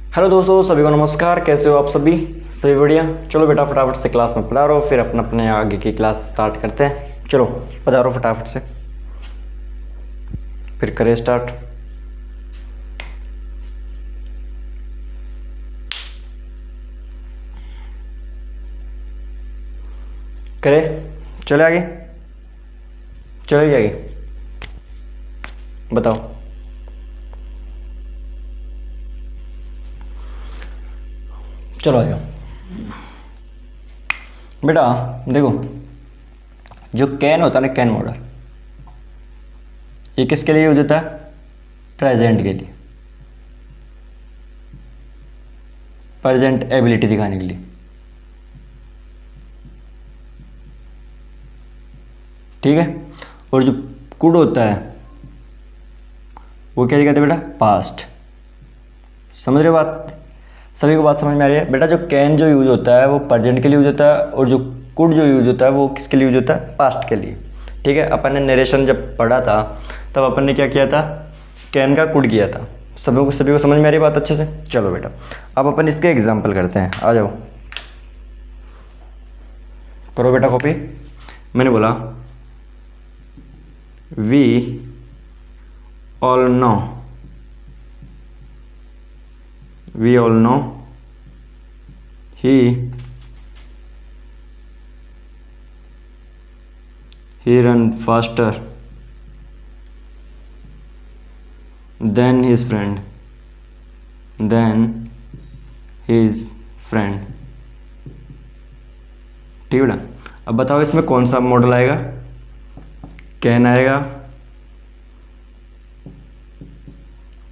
Hello दोस्तों, सभी को नमस्कार। कैसे हो आप सभी? सभी बढ़िया। चलो बेटा फटाफट से क्लास में पधारो, फिर अपने आगे की क्लास स्टार्ट करते हैं। चलो पधारो फटाफट से, फिर करें स्टार्ट। करें, चले आगे, चले आगे, बताओ। चलो आ जाओ बेटा। देखो, जो कैन होता है ना, कैन मॉडल, ये किसके लिए यूज होता है? प्रेजेंट के लिए, प्रेजेंट एबिलिटी दिखाने के लिए। ठीक है। और जो कुड होता है वो क्या दिखाते हैं बेटा? पास्ट। समझ रहे हो बात? सभी को बात समझ में आ रही है बेटा? जो कैन जो यूज होता है वो प्रेजेंट के लिए यूज होता है, और जो कुड जो यूज होता है वो किसके लिए यूज होता है? पास्ट के लिए। ठीक है। अपन ने नरेशन जब पढ़ा था तब अपन ने क्या किया था? कैन का कुड किया था। सभी को समझ में आ रही बात अच्छे से? चलो बेटा, अब अपन इसके एग्जाम्पल करते हैं। आ जाओ, करो बेटा कॉपी। मैंने बोला we all know, we all know he run faster than his friend, than his friend। ठीक है बेटा। अब बताओ इसमें कौन सा मॉडल आएगा? कैन आएगा,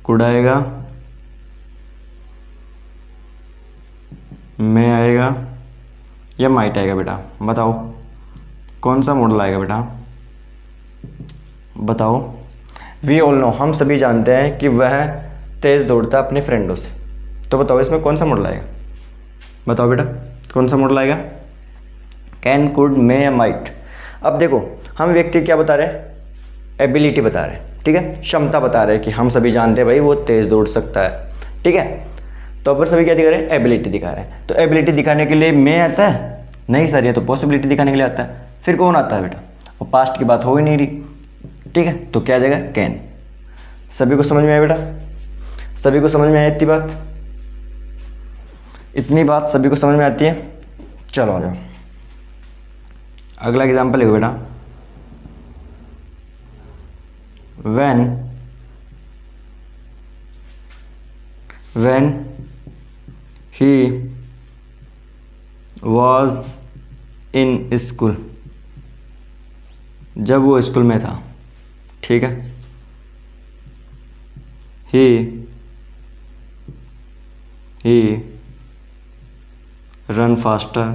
कुड आएगा, में आएगा, या माइट आएगा? बेटा बताओ कौन सा मॉडल आएगा बेटा? बताओ। वी ऑल नो, हम सभी जानते हैं कि वह तेज़ दौड़ता है अपने फ्रेंडों से। तो बताओ इसमें कौन सा मॉडल आएगा? बताओ बेटा कौन सा मॉडल आएगा? कैन, कुड, मे या माइट? अब देखो, हम व्यक्ति क्या बता रहे हैं? एबिलिटी बता रहे हैं। ठीक है, क्षमता बता रहे हैं कि हम सभी जानते हैं भाई वो तेज़ दौड़ सकता है। ठीक है, तो अपन सभी क्या दिखा रहे हैं? एबिलिटी दिखा रहे हैं। तो एबिलिटी दिखाने के लिए मे आता है? नहीं सर, ये तो पॉसिबिलिटी दिखाने के लिए आता है। फिर कौन आता है बेटा? और पास्ट की बात हो ही नहीं रही। ठीक है, तो क्या आ जाएगा? कैन। सभी को समझ में आया बेटा? सभी को समझ में आई इतनी बात? इतनी बात सभी को समझ में आती है? चलो आ जाओ, अगला एग्जाम्पल है बेटा। when he was in school, जब वो स्कूल में था। ठीक है, he run faster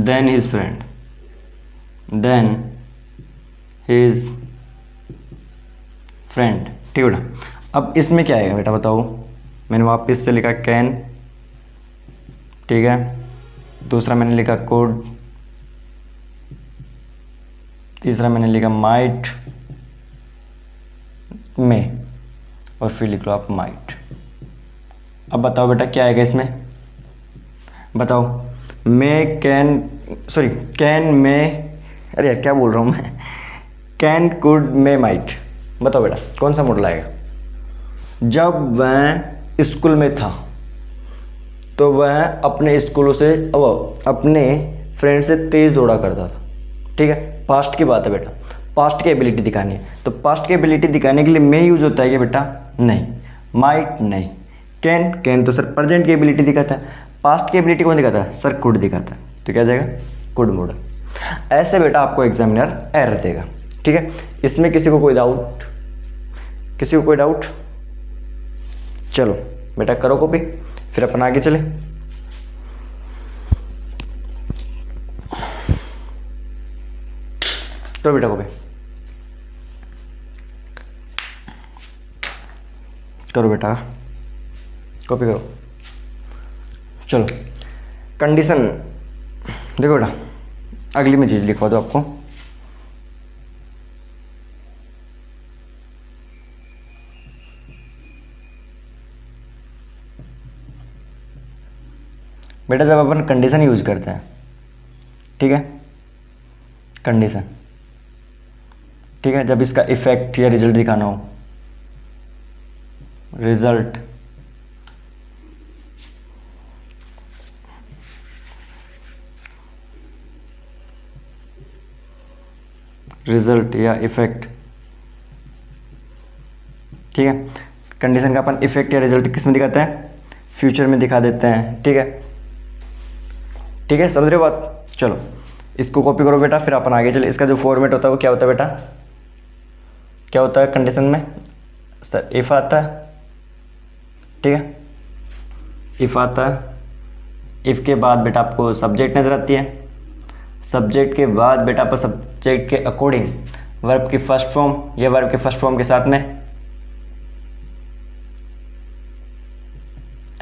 than his friend, than his friend। ठीक है बेटा। अब इसमें क्या आएगा बेटा बताओ? मैंने वापस से लिखा कैन, ठीक है, दूसरा मैंने लिखा कोड, तीसरा मैंने लिखा माइट, में, और फिर लिख लो आप माइट। अब बताओ बेटा क्या आएगा इसमें? बताओ। मैं कैन, सॉरी, कैन में, अरे यार क्या बोल रहा हूँ मैं? कैन, कुड, में, माइट। बताओ बेटा कौन सा मॉडल आएगा? जब वह स्कूल में था तो वह अपने स्कूलों से, अपने फ्रेंड से तेज़ दौड़ा करता था। ठीक है, पास्ट की बात है बेटा, पास्ट की एबिलिटी दिखानी है। तो पास्ट की एबिलिटी दिखाने के लिए में यूज होता है क्या बेटा? नहीं। माइट नहीं। कैन, कैन तो सर प्रेजेंट की एबिलिटी दिखाता है। पास्ट की एबिलिटी कौन दिखाता है? सर कुड दिखाता है। तो क्या जाएगा? Could model. ऐसे बेटा आपको एग्जामिनर एरर देगा। ठीक है, इसमें किसी को कोई डाउट? किसी को कोई डाउट? चलो बेटा करो कॉपी, फिर अपन आगे चले। तो बेटा कॉपी करो, बेटा कॉपी करो। चलो कंडीशन देखो बेटा, अगली में चीज़ लिखवा दो आपको। बेटा जब अपन कंडीशन यूज करते हैं, ठीक है, कंडीशन, ठीक है, जब इसका इफेक्ट या रिजल्ट दिखाना हो, रिजल्ट या इफेक्ट, ठीक है, कंडीशन का अपन इफेक्ट या रिजल्ट किस में दिखाते हैं, फ्यूचर में दिखा देते हैं, ठीक है, ठीक है, समझ रहे हो बात। चलो इसको कॉपी करो बेटा, फिर अपन आगे चले। इसका जो फॉर्मेट होता है वो क्या होता है बेटा, क्या होता है कंडीशन में, सर इफ आता है, ठीक है, इफ आता है, इफ के बाद बेटा आपको सब्जेक्ट नजर आती है, सब्जेक्ट के बाद बेटा आपको सब्जेक्ट के अकॉर्डिंग वर्ब की फर्स्ट फॉर्म या वर्ब के फर्स्ट फॉर्म के साथ में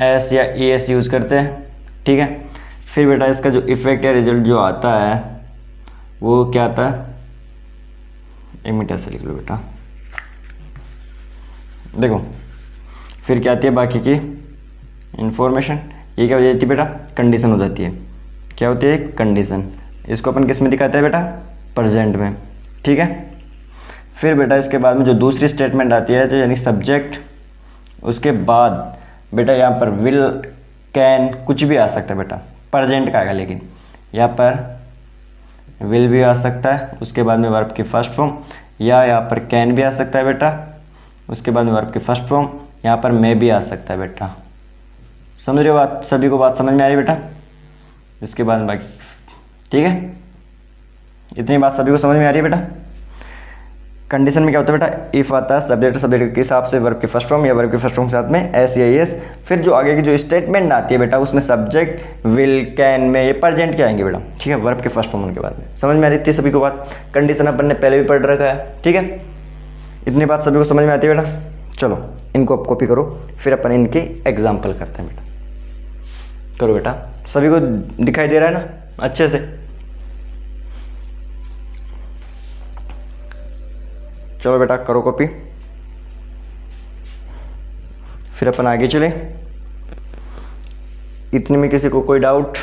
एस या ई एस यूज करते हैं, ठीक है। फिर बेटा इसका जो इफेक्ट या रिजल्ट जो आता है वो क्या आता है, एक मिनट ऐसे लिख लो बेटा, देखो फिर क्या आती है बाकी की इंफॉर्मेशन, ये क्या हो जाती है बेटा, कंडीशन हो जाती है। क्या होती है, कंडीशन। इसको अपन किस में दिखाते हैं बेटा, प्रेजेंट में, ठीक है। फिर बेटा इसके बाद में जो दूसरी स्टेटमेंट आती है, जो यानी सब्जेक्ट, उसके बाद बेटा यहाँ पर विल, कैन, कुछ भी आ सकता है बेटा, प्रेजेंट का आएगा, लेकिन यहाँ पर विल भी आ सकता है, उसके बाद में वर्ब की फर्स्ट फॉर्म, या यहाँ पर कैन भी आ सकता है बेटा, उसके बाद में वर्ब की फर्स्ट फॉर्म, यहाँ पर मे भी आ सकता है बेटा। समझ रहे हो बात, सभी को बात समझ में आ रही है बेटा। इसके बाद में बाकी, ठीक है, इतनी बात सभी को समझ में आ रही है बेटा। कंडीशन में क्या होता है बेटा, इफ आता है, सब्जेक्ट के हिसाब से वर्ब की फर्स्ट फॉर्म या वर्ब की फर्स्ट फॉर्म के साथ में एस या एस। फिर जो आगे की जो स्टेटमेंट आती है बेटा, उसमें सब्जेक्ट, विल, कैन में ये प्रेजेंट के आएंगे बेटा, ठीक है, वर्ब के फर्स्ट फॉर्म के बाद में। समझ में आ रही थी सभी को बात। कंडीशन अपन ने पहले भी पढ़ रखा है, ठीक है, इतनी बात सभी को समझ में आती है बेटा। चलो इनको आप कॉपी करो, फिर अपन इनके एग्जाम्पल करते हैं बेटा। करो बेटा, सभी को दिखाई दे रहा है ना अच्छे से। चलो बेटा करो कॉपी, फिर अपन आगे चले। इतने में किसी को कोई डाउट?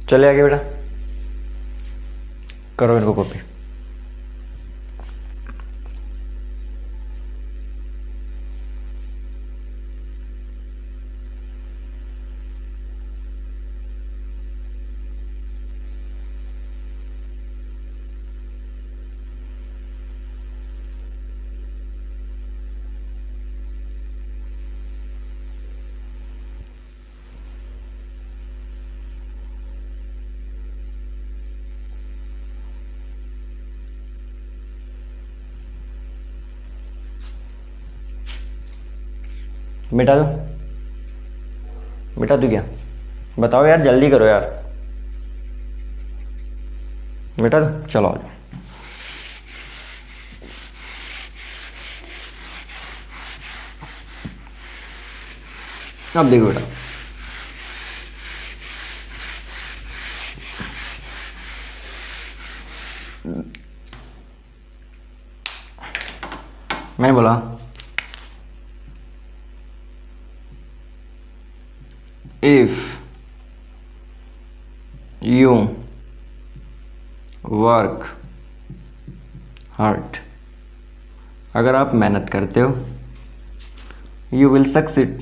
चले आगे बेटा, करो इनको कॉपी। मिटा दो, मिटा दो क्या, बताओ यार, जल्दी करो यार, मिटा दो, चलो आ जाओ। अब देखो बेटा, मैंने बोला इफ यू वर्क हार्ड, अगर आप मेहनत करते हो, you will succeed,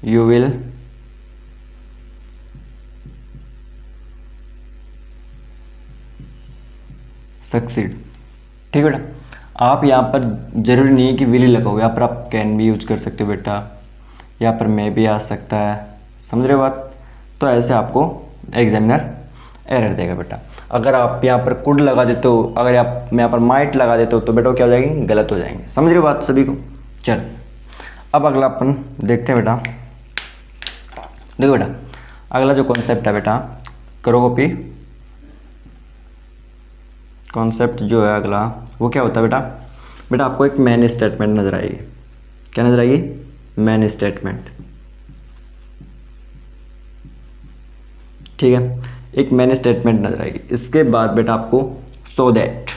you will succeed, ठीक है बेटा। आप यहाँ पर जरूरी नहीं है कि विल ही लगाओ, यहाँ पर आप कैन भी यूज कर सकते हो बेटा, यहाँ पर मे भी आ सकता है, समझ रहे हो बात। तो ऐसे आपको एग्जामिनर एरर देगा बेटा। अगर आप यहाँ पर कुड लगा देते हो, अगर आप यहाँ पर माइट लगा देते हो, तो बेटा क्या हो जाएंगे, गलत हो जाएंगे। समझ रहे हो बात सभी को। चल अब अगला अपन देखते हैं बेटा, देखो बेटा, अगला जो कॉन्सेप्ट है बेटा, करो कॉपी। कॉन्सेप्ट जो है अगला वो क्या होता है बेटा, बेटा आपको एक मैन स्टेटमेंट नजर आएगी। क्या नजर आएगी? Man statement. ठीक है, एक मैन स्टेटमेंट नजर आएगी। इसके बाद बेटा आपको सो दैट,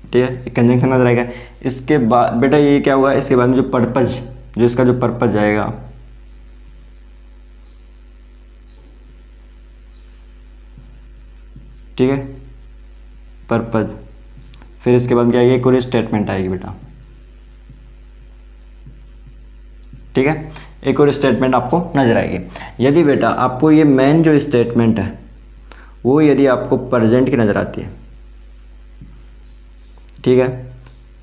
ठीक है, एक कंजंक्शन नजर आएगा। इसके बाद बेटा ये क्या हुआ, इसके बाद में जो पर्पज, जो इसका जो पर्पज आएगा, ठीक है, पर्पज। फिर इसके बाद क्या आएगी, एक और स्टेटमेंट आएगी बेटा, ठीक है, एक और स्टेटमेंट आपको नजर आएगी। यदि बेटा आपको ये मेन जो स्टेटमेंट है वो यदि आपको प्रेजेंट की नजर आती है, ठीक है,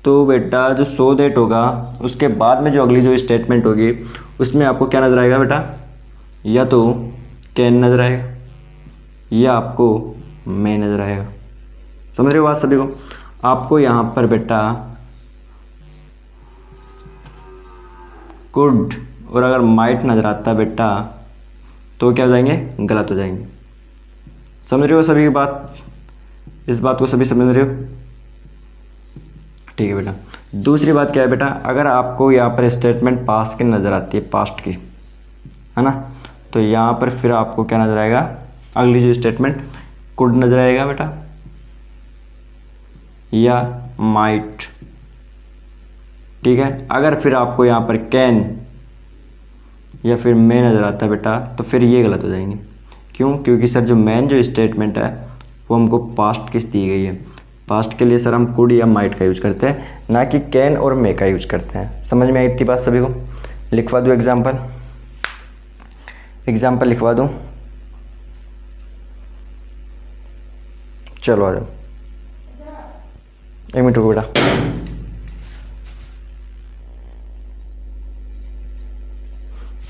तो बेटा जो सो दैट होगा उसके बाद में जो अगली जो स्टेटमेंट होगी उसमें आपको क्या नजर आएगा बेटा, या तो कैन नजर आएगा या आपको मैं नजर आएगा। समझ रहे हो बात सभी को? आपको यहाँ पर बेटा कुड और अगर माइट नजर आता बेटा तो क्या हो जाएंगे, गलत हो जाएंगे। समझ रहे हो सभी की बात? इस बात को सभी समझ रहे हो? ठीक है बेटा। दूसरी बात क्या है बेटा, अगर आपको यहाँ पर स्टेटमेंट पास्ट की नज़र आती है, पास्ट की, है ना, तो यहाँ पर फिर आपको क्या नज़र आएगा, अगली जो स्टेटमेंट कुड नज़र आएगा बेटा या माइट, ठीक है। अगर फिर आपको यहाँ पर कैन या फिर मे नज़र आता है बेटा तो फिर ये गलत हो जाएंगे। क्यों? क्योंकि सर जो मेन जो स्टेटमेंट है वो हमको पास्ट किस दी गई है, पास्ट के लिए सर हम कुड या माइट का यूज़ करते हैं, ना कि कैन और मे का यूज़ करते हैं। समझ में आई इतनी बात सभी को? लिखवा दूँ एग्जाम्पल, एग्जाम्पल लिखवा दूँ, चलो आ जाओ, एक मिनट रुको बेटा।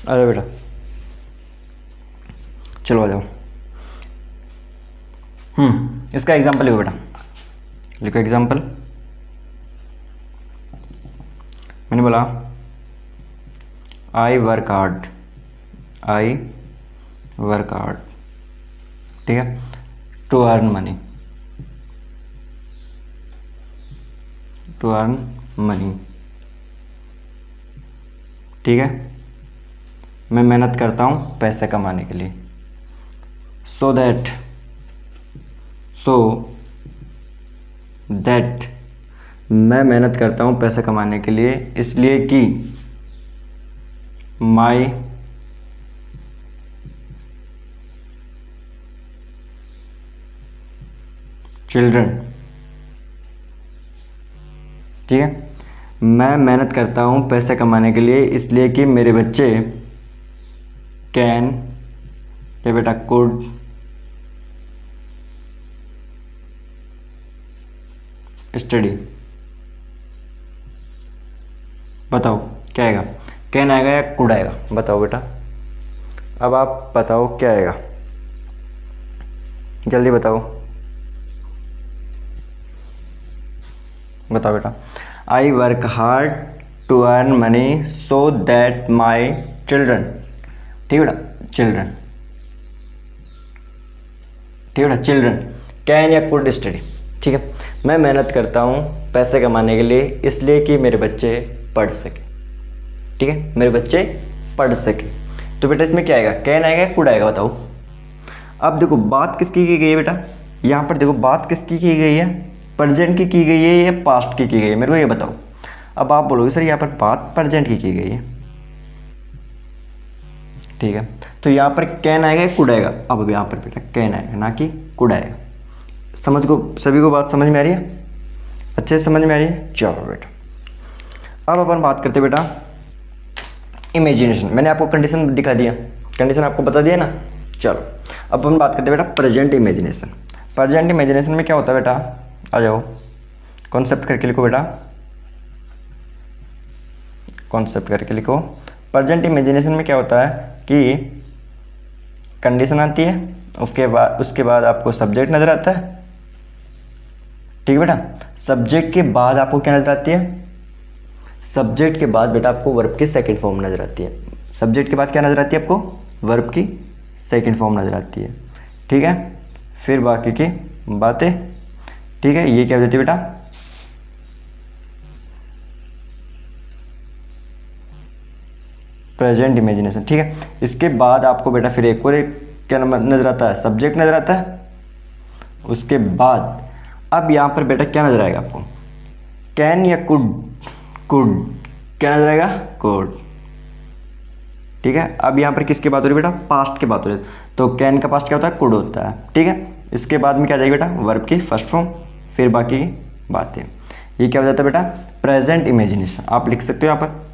आ जाओ बेटा, चलो आ जाओ। इसका एग्जाम्पल लिखो बेटा, लिखो एग्जाम्पल। मैंने बोला I work hard, I work hard, ठीक है, to earn money, to earn money, ठीक है, मैं मेहनत करता हूँ पैसे कमाने के लिए। सो दैट, सो दैट, मैं मेहनत करता हूँ पैसे कमाने के लिए इसलिए कि माई चिल्ड्रन, ठीक है, मैं मेहनत करता हूँ पैसे कमाने के लिए इसलिए कि मेरे बच्चे कैन या बेटा कुड स्टडी। बताओ क्या आएगा, कैन आएगा या कुड आएगा? बताओ बेटा, अब आप बताओ क्या आएगा, जल्दी बताओ, बताओ बेटा। I work hard to earn money so that my children, ठीक है बेटा, चिल्ड्रन, ठीक है बेटा, चिल्ड्रन कैन या कुड स्टडी, ठीक है, मैं मेहनत करता हूँ पैसे कमाने के लिए इसलिए कि मेरे बच्चे पढ़ सके, ठीक है, मेरे बच्चे पढ़ सके। तो बेटा इसमें क्या आएगा, कैन आएगा या कुड आएगा? बताओ। अब देखो बात किसकी की गई है बेटा, यहाँ पर देखो बात किसकी की गई है, प्रेजेंट की गई है या पास्ट की गई है, मेरे को ये बताओ। अब आप बोलोगे सर यहाँ पर बात प्रेजेंट की गई है, ठीक है, तो यहाँ पर कैन आएगा या कुड आएगा? अब यहाँ पर बेटा कैन आएगा ना कि कुड आएगा। समझ को सभी को बात समझ में आ रही है? अच्छे से समझ में आ रही है? चलो बेटा, अब अपन बात करते बेटा इमेजिनेशन। मैंने आपको कंडीशन दिखा दिया, कंडीशन आपको बता दिया ना। चलो अब अपन बात करते बेटा प्रेजेंट इमेजिनेशन। प्रेजेंट इमेजिनेशन में क्या होता है बेटा, आ जाओ, कॉन्सेप्ट करके लिखो बेटा, कॉन्सेप्ट करके लिखो। प्रेजेंट इमेजिनेशन में क्या होता है कि कंडीशन आती है, उसके बाद आपको सब्जेक्ट नज़र आता है, ठीक है बेटा। सब्जेक्ट के बाद आपको क्या नज़र आती है, सब्जेक्ट के बाद बेटा आपको वर्ब की सेकंड फॉर्म नज़र आती है। सब्जेक्ट के बाद क्या नज़र आती है आपको, वर्ब की सेकंड फॉर्म नज़र आती है, ठीक है। फिर बाकी की बातें, ठीक है, ये क्या हो जाती है बेटा, प्रेजेंट इमेजिनेशन, ठीक है। इसके बाद आपको बेटा फिर एक और एक क्या नज़र आता है, सब्जेक्ट नज़र आता है। उसके बाद अब यहाँ पर बेटा क्या नज़र आएगा आपको, कैन या कुड, कुड क्या नज़र आएगा, कुड, ठीक है। अब यहाँ पर किसकी बात हो रही है बेटा, पास्ट की बात हो रही है, तो कैन का पास्ट क्या होता है, कुड होता है, ठीक है। इसके बाद में क्या आ जाएगी बेटा, वर्ब की फर्स्ट फॉर्म, फिर बाकी बातें, ये क्या हो जाता है बेटा, प्रेजेंट इमेजिनेशन। आप लिख सकते हो यहाँ पर,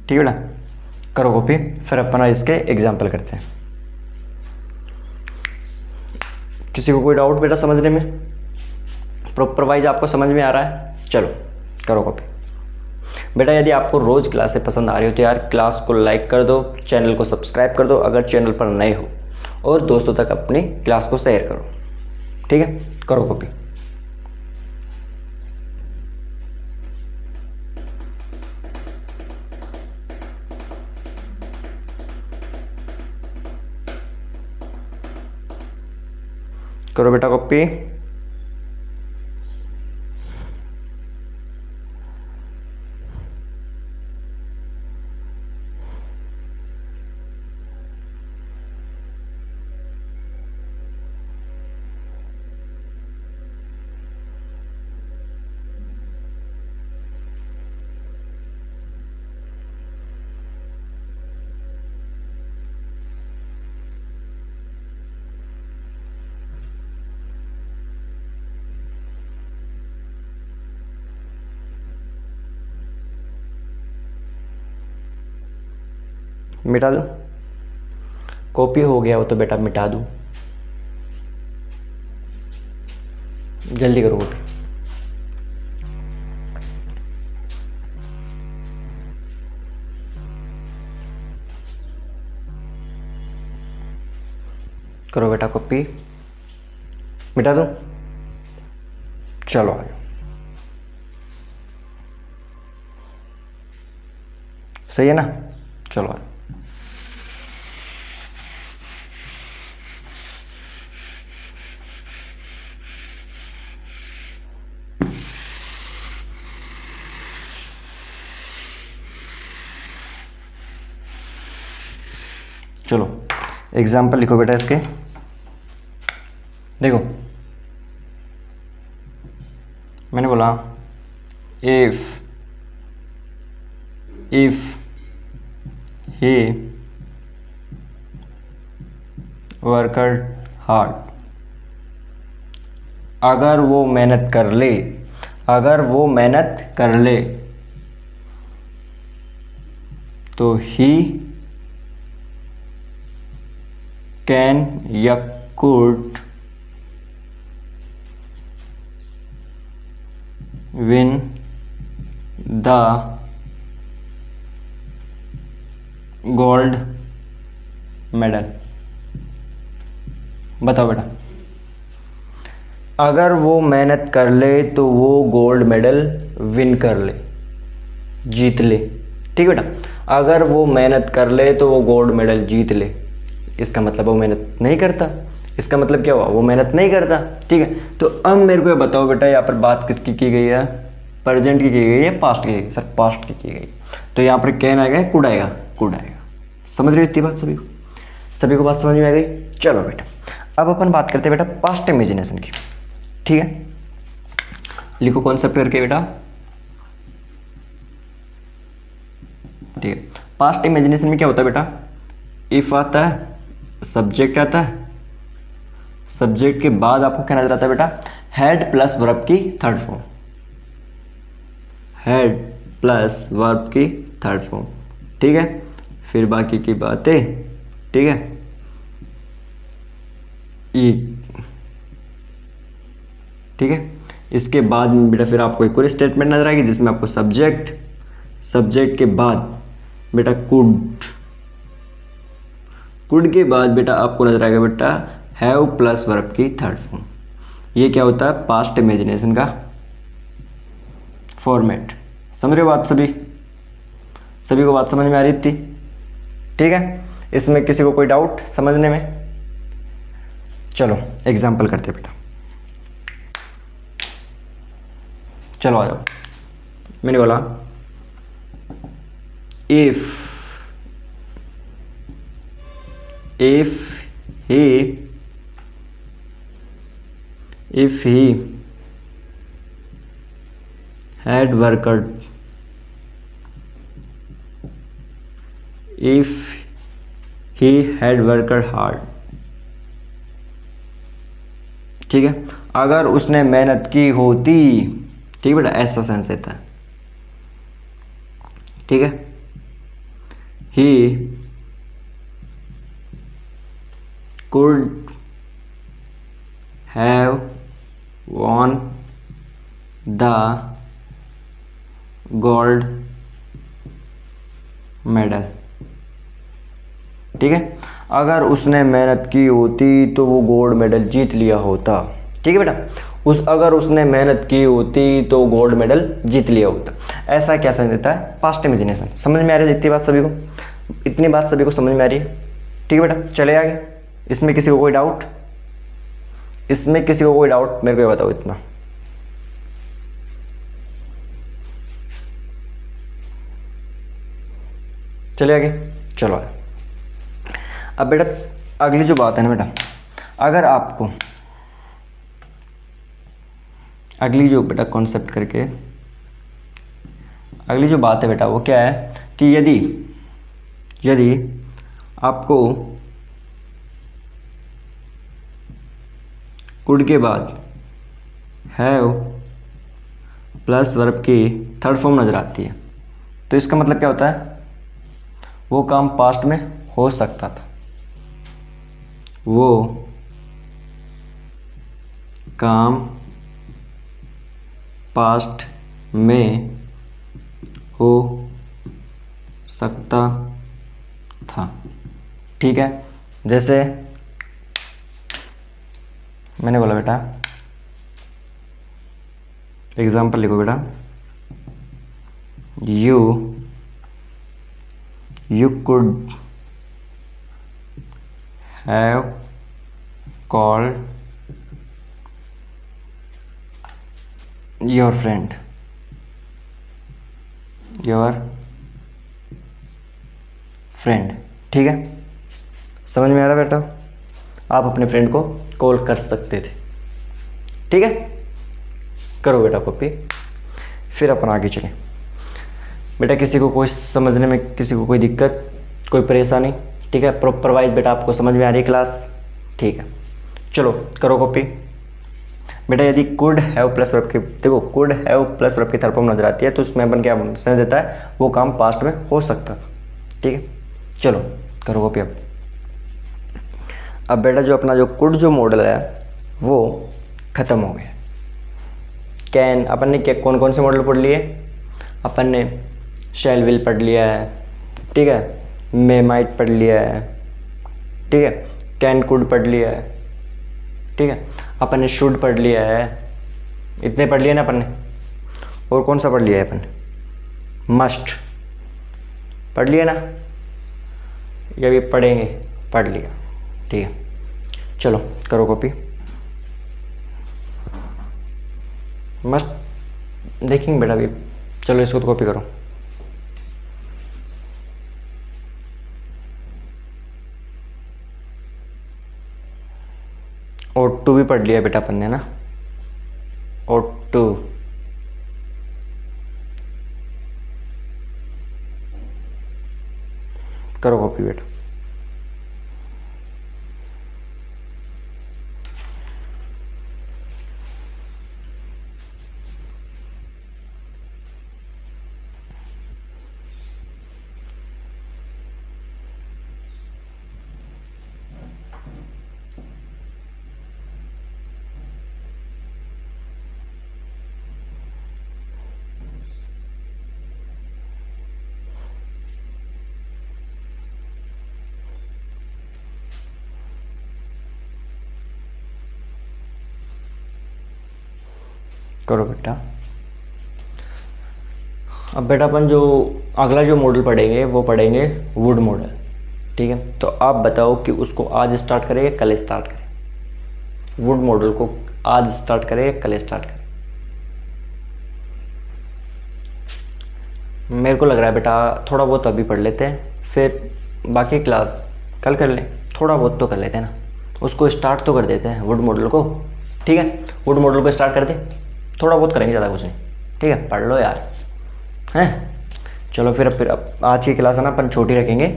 ठीक है बेटा। करो कॉपी, फिर अपना इसके एग्जाम्पल करते हैं। किसी को कोई डाउट बेटा समझने में, प्रॉपर वाइज आपको समझ में आ रहा है, चलो करो कॉपी। बेटा यदि आपको रोज़ क्लासें पसंद आ रही हो तो यार क्लास को लाइक कर दो, चैनल को सब्सक्राइब कर दो अगर चैनल पर नए हो, और दोस्तों तक अपनी क्लास को शेयर करो, ठीक है। करो कॉपी। करो बेटा कॉपी। मिटा दूँ, कॉपी हो गया हो तो बेटा मिटा दूँ, जल्दी करो कॉपी। करो बेटा कॉपी, मिटा दूँ, चलो आ जाओ। सही है ना, चलो आ जाओ। चलो एग्जाम्पल लिखो बेटा इसके, देखो मैंने बोला इफ ही वर्कड हार्ड, अगर वो मेहनत कर ले, अगर वो मेहनत कर ले तो ही कैन या could win the gold medal. बताओ बेटा, अगर वो मेहनत कर ले तो वो गोल्ड मेडल विन कर ले, जीत ले, ठीक है बेटा। अगर वो मेहनत कर ले तो वो गोल्ड मेडल जीत ले, इसका मतलब वो मेहनत नहीं करता, इसका मतलब क्या हुआ, वो मेहनत नहीं करता, ठीक है। तो अब मेरे को ये बताओ बेटा, यहाँ पर बात किसकी की गई है, प्रेजेंट की गई है, पास्ट की गई, सर पास्ट की गई। तो यहाँ पर कैन आएगा, कुड आएगा, कुड आएगा। समझ रहे हो इतनी बात सभी को, सभी को बात समझ में आ गई। चलो बेटा अब अपन बात करते हैं बेटा पास्ट इमेजिनेशन की, ठीक है। लिखो कॉन्सेप्ट करके बेटा, ठीक है। पास्ट इमेजिनेशन में क्या होता है बेटा, इफ आता है, सब्जेक्ट आता है, सब्जेक्ट के बाद आपको क्या नजर आता है बेटा, हैड प्लस वर्ब की third form, had plus verb की थर्ड फॉर्म, ठीक है। फिर बाकी की बातें, ठीक है, ये, ठीक है। इसके बाद में बेटा फिर आपको एक और स्टेटमेंट नजर आएगी जिसमें आपको सब्जेक्ट, सब्जेक्ट के बाद बेटा कुड, कुड के बाद बेटा आपको नजर आएगा बेटा हैव प्लस वर्ब की थर्ड फॉर्म, ये क्या होता है, पास्ट इमेजिनेशन का फॉर्मेट। समझ रहे हो बात सभी? सभी को बात समझ में आ रही थी? ठीक है, इसमें किसी को कोई डाउट समझने में? चलो एग्जाम्पल करते हैं बेटा। चलो आ जाओ। मैंने बोला if he had worked, if he had worked hard, ठीक है, अगर उसने मेहनत की होती, ठीक है बेटा, ऐसा सेंस देता है। ठीक है, he could have won the gold medal। ठीक है, अगर उसने मेहनत की होती तो वो गोल्ड मेडल जीत लिया होता। ठीक है बेटा, अगर उसने मेहनत की होती तो गोल्ड मेडल जीत लिया होता। ऐसा क्या समझ देता है, पास्ट इमेजिनेशन। समझ में आ रही है इतनी बात सभी को? इतनी बात सभी को समझ में आ रही है? ठीक है बेटा, चले आगे। इसमें किसी को कोई डाउट? इसमें किसी को कोई डाउट मेरे को बताओ इतना। चले आगे, चलो आगे। अब बेटा अगली जो बात है ना बेटा, अगर आपको अगली जो बेटा कॉन्सेप्ट करके अगली जो बात है बेटा वो क्या है कि यदि आपको कुड के बाद हैव प्लस वर्ब की थर्ड फॉर्म नज़र आती है, तो इसका मतलब क्या होता है, वो काम पास्ट में हो सकता था, वो काम पास्ट में हो सकता था। ठीक है, जैसे मैंने बोला बेटा, एग्जाम्पल लिखो बेटा, you could have called your friend, ठीक है, समझ में आ रहा बेटा? आप अपने फ्रेंड को कॉल कर सकते थे। ठीक है, करो बेटा कॉपी, फिर अपन आगे चलें। बेटा किसी को कोई समझने में, किसी को कोई दिक्कत, कोई परेशानी? ठीक है, प्रॉपर वाइज बेटा आपको समझ में आ रही है क्लास? ठीक है, चलो करो कॉपी। बेटा यदि कुड हैव प्लस वर्ब की, देखो कुड हैव प्लस वर्ब की थर्ड फॉर्म नजर आती है तो उसमें अपन क्या सेंस देता है, वो काम पास्ट में हो सकता था। ठीक है, चलो करो कॉपी। अब बेटा जो अपना जो कुड जो मॉडल है वो ख़त्म हो गया। कैन अपन ने क्या कौन कौन से मॉडल पढ़ लिए? अपन ने शैल विल पढ़ लिया है, ठीक है, मे माइट पढ़ लिया है, ठीक है, कैन कुड पढ़ लिया है, ठीक है, अपन ने शुड पढ़ लिया है, इतने पढ़ लिए ना अपन ने। और कौन सा पढ़ लिया है अपन ने? मस्ट पढ़ लिया ना, या भी पढ़ेंगे? पढ़ लिया। ठीक है, चलो करो कॉपी। मस्ट देखेंगे बेटा अभी, चलो इसको तो कॉपी करो। और टू भी पढ़ लिया बेटा अपन ने ना, और टू, करो कॉपी बेटा। करो बेटा। अब बेटा अपन जो अगला जो मॉडल पढ़ेंगे वो पढ़ेंगे वुड मॉडल, ठीक है। तो आप बताओ कि उसको आज स्टार्ट करें या कल स्टार्ट करें। वुड मॉडल को आज स्टार्ट करें या कल स्टार्ट करें। मेरे को लग रहा है बेटा थोड़ा बहुत अभी पढ़ लेते हैं, फिर बाकी क्लास कल कर लें। थोड़ा बहुत तो कर लेते हैं ना, उसको स्टार्ट तो कर देते हैं वुड मॉडल को, ठीक है। वुड मॉडल को स्टार्ट कर दे, थोड़ा बहुत करेंगे, ज़्यादा कुछ नहीं, ठीक है। पढ़ लो यार, हैं। चलो फिर अब आज की क्लास है ना अपन छोटी रखेंगे,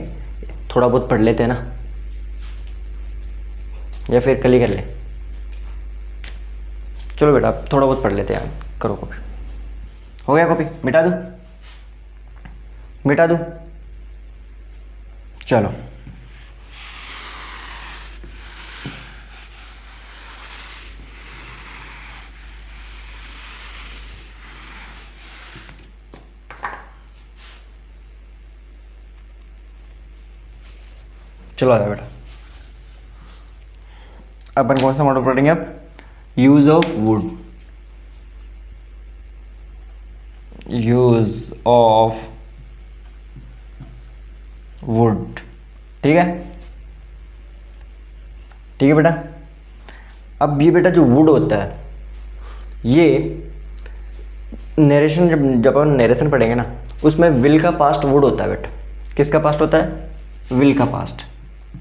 थोड़ा बहुत पढ़ लेते हैं ना, या फिर कल ही कर ले। चलो बेटा थोड़ा बहुत पढ़ लेते हैं यार। करो कॉपी, हो गया कॉपी, मिटा दूँ, मिटा दूँ, चलो। चलो आ जाओ बेटा। अपन कौन सा मॉडल पढ़ेंगे अब? Use of would, use of would, ठीक है, ठीक है बेटा। अब ये बेटा जो वुड होता है, ये नरेशन, जब अपन नरेशन पढ़ेंगे ना, उसमें विल का पास्ट वुड होता है बेटा। किसका पास्ट होता है? विल का पास्ट,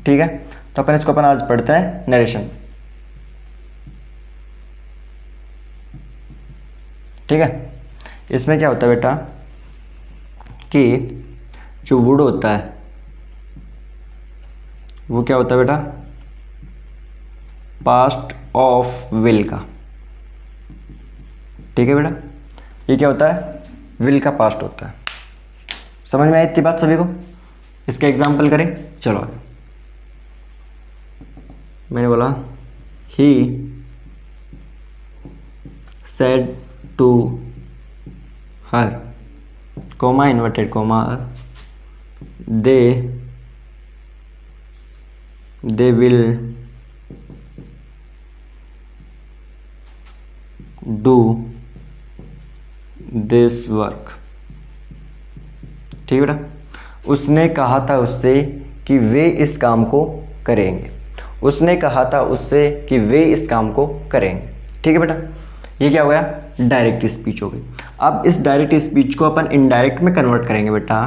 ठीक है। तो अपन इसको अपन आज पढ़ते हैं नरेशन, ठीक है। इसमें क्या होता है बेटा कि जो वुड होता है वो क्या होता है बेटा? पास्ट ऑफ विल का, ठीक है बेटा। ये क्या होता है? विल का पास्ट होता है। समझ में आई इतनी बात सभी को? इसका एग्जाम्पल करें, चलो आगे। मैंने बोला ही said to her, comma inverted comma, they will do this work, ठीक है बेटा। उसने कहा था उससे कि वे इस काम को करेंगे, उसने कहा था उससे कि वे इस काम को करेंगे, ठीक है बेटा। ये क्या हो गया? डायरेक्ट स्पीच हो गई। अब इस डायरेक्ट स्पीच को अपन इनडायरेक्ट में कन्वर्ट करेंगे बेटा।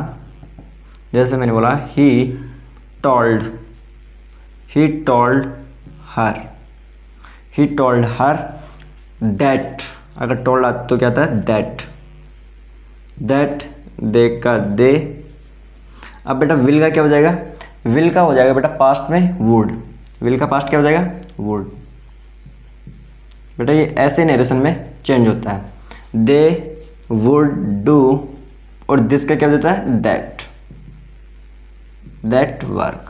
जैसे मैंने बोला he told her, he told her that, अगर टोल्ड आता तो क्या आता है? दैट दे का दे। अब बेटा विल का क्या हो जाएगा? विल का हो जाएगा बेटा पास्ट में वुड, विल का पास्ट क्या हो जाएगा? वुड। बेटा ये ऐसे नरेशन में चेंज होता है। दे वुड डू, और दिस का क्या हो जाता है? दैट वर्क,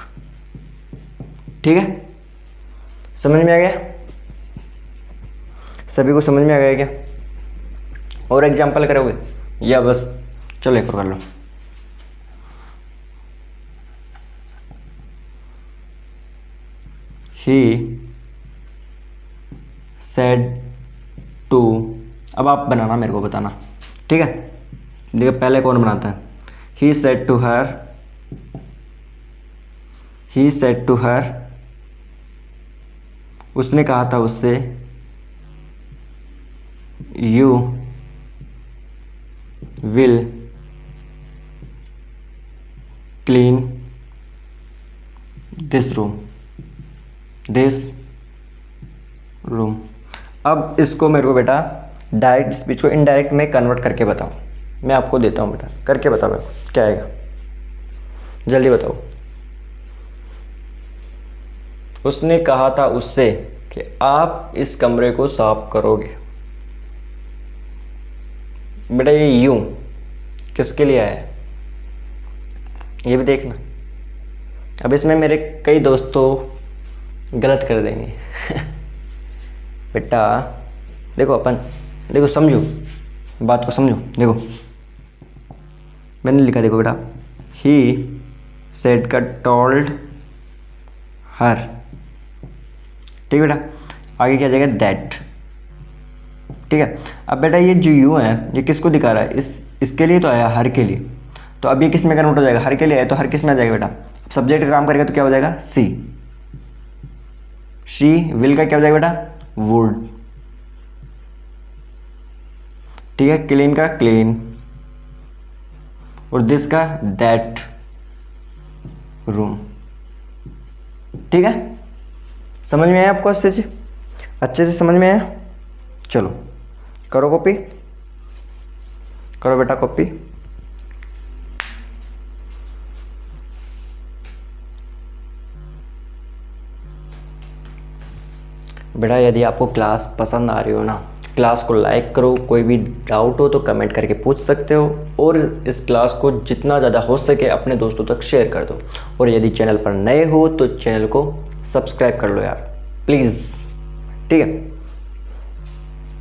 ठीक है। समझ में आ गया? सभी को समझ में आ गया क्या? और एग्जाम्पल करोगे या बस चलो एक और कर लो। ही said to, अब आप बनाना, मेरे को बताना, ठीक है। देखिए पहले कौन बनाता है? he said to her, उसने कहा था उससे you will clean this room। अब इसको मेरे को बेटा डायरेक्ट स्पीच को इनडायरेक्ट में कन्वर्ट करके बताओ। मैं आपको देता हूँ बेटा, करके बताओ मेरे को क्या आएगा, जल्दी बताओ। उसने कहा था उससे कि आप इस कमरे को साफ करोगे। बेटा ये यूं किसके लिए आया है ये भी देखना। अब इसमें मेरे कई दोस्त तो गलत कर देंगे बेटा देखो, अपन देखो, समझो बात को, समझो। देखो मैंने लिखा, देखो बेटा, ही सेड का टोल्ड हर, ठीक है बेटा। आगे क्या जाएगा? दैट, ठीक है। अब बेटा ये जो यू है ये किसको दिखा रहा है, इसके लिए तो आया, हर के लिए, तो अब ये किस में कन्वर्ट हो जाएगा, हर के लिए आया तो हर किस में आ जाएगा बेटा, सब्जेक्ट का काम करेगा तो क्या हो जाएगा, सी। शी विल का क्या हो जाएगा बेटा, वुड। ठीक है, क्लीन का क्लीन, और दिस का दैट रूम। ठीक है, समझ में आया आपको, अच्छे से समझ में आया। चलो करो कॉपी, करो बेटा कॉपी। बेटा यदि आपको क्लास पसंद आ रही हो ना, क्लास को लाइक करो, कोई भी डाउट हो तो कमेंट करके पूछ सकते हो, और इस क्लास को जितना ज़्यादा हो सके अपने दोस्तों तक शेयर कर दो, और यदि चैनल पर नए हो तो चैनल को सब्सक्राइब कर लो यार प्लीज़। ठीक है,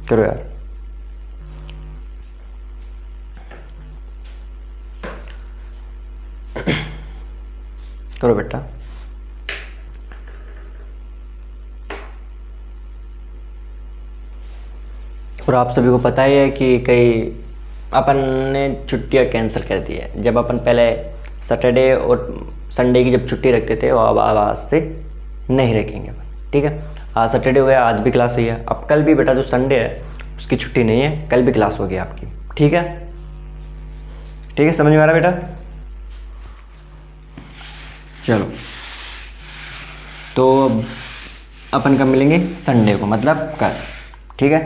करो यार। करो बेटा। और आप सभी को पता ही है कि कई अपन ने छुट्टियां कैंसिल कर दी है। जब अपन पहले सैटरडे और संडे की जब छुट्टी रखते थे वो अब आज से नहीं रखेंगे अपन। ठीक है, आज सैटरडे हो गया, आज भी क्लास हुई है, अब कल भी बेटा जो संडे है उसकी छुट्टी नहीं है, कल भी क्लास होगी आपकी। ठीक है, ठीक है, समझ में आ रहा बेटा। चलो तो अब अपन कब मिलेंगे, संडे को, मतलब कल। ठीक है,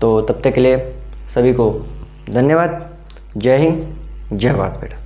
तो तब तक के लिए सभी को धन्यवाद। जय हिंद, जय भारत बेटा।